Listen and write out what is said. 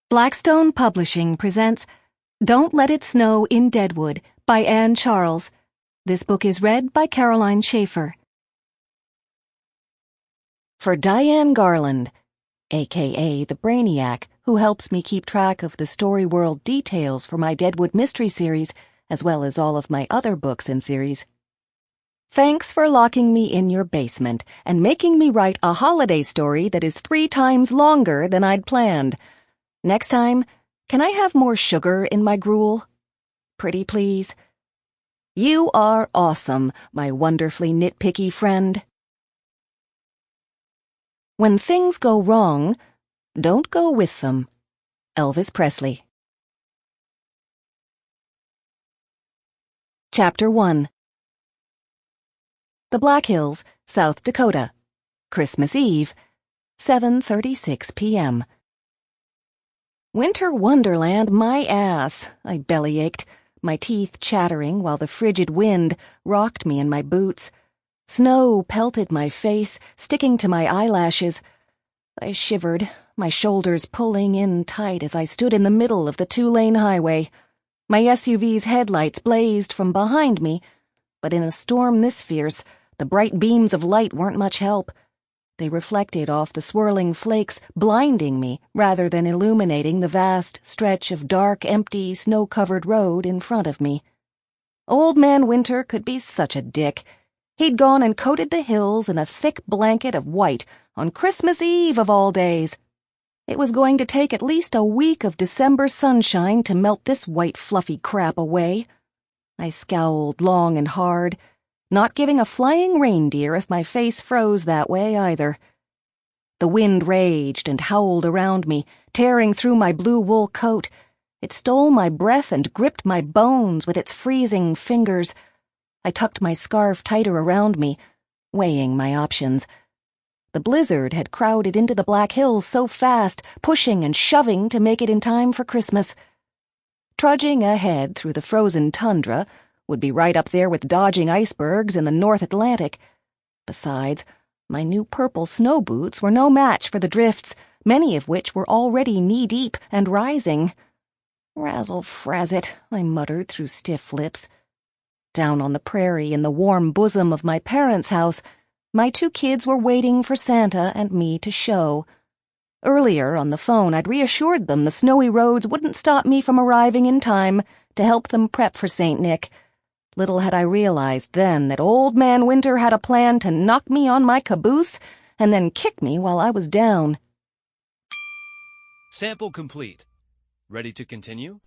Blackstone Publishing presents Don't Let It Snow in Deadwood by Anne Charles. This book is read by Caroline Shaffer. For Diane Garland, a.k.a. the Brainiac, who helps me keep track of the story world details for my Deadwood mystery series, as well as all of my other books and series. Thanks for locking me in your basement and making me write a holiday story that is 3 times longer than I'd planned. Next time, can I have more sugar in my gruel? Pretty please. You are awesome, my wonderfully nitpicky friend. When things go wrong, don't go with them. Elvis Presley. Chapter 1. The Black Hills, South Dakota. Christmas Eve, 7:36 p.m. Winter Wonderland, my ass, I bellyached, my teeth chattering while the frigid wind rocked me in my boots. Snow pelted my face, sticking to my eyelashes. I shivered, my shoulders pulling in tight as I stood in the middle of the 2-lane highway. My SUV's headlights blazed from behind me, but in a storm this fierce, the bright beams of light weren't much help. They reflected off the swirling flakes, blinding me rather than illuminating the vast stretch of dark, empty, snow-covered road in front of me. Old Man Winter could be such a dick. He'd gone and coated the hills in a thick blanket of white on Christmas Eve of all days. It was going to take at least a week of December sunshine to melt this white fluffy crap away. I scowled long and hard, not giving a flying reindeer if my face froze that way either. The wind raged and howled around me, tearing through my blue wool coat. It stole my breath and gripped my bones with its freezing fingers. I tucked my scarf tighter around me, weighing my options. The blizzard had crowded into the Black Hills so fast, pushing and shoving to make it in time for Christmas. Trudging ahead through the frozen tundra would be right up there with dodging icebergs in the North Atlantic. Besides, my new purple snow boots were no match for the drifts, many of which were already knee-deep and rising. Razzle-frazzit, I muttered through stiff lips. Down on the prairie in the warm bosom of my parents' house, my 2 kids were waiting for Santa and me to show. Earlier on the phone, I'd reassured them the snowy roads wouldn't stop me from arriving in time to help them prep for St. Nick. Little had I realized then that Old Man Winter had a plan to knock me on my caboose and then kick me while I was down. Sample complete. Ready to continue?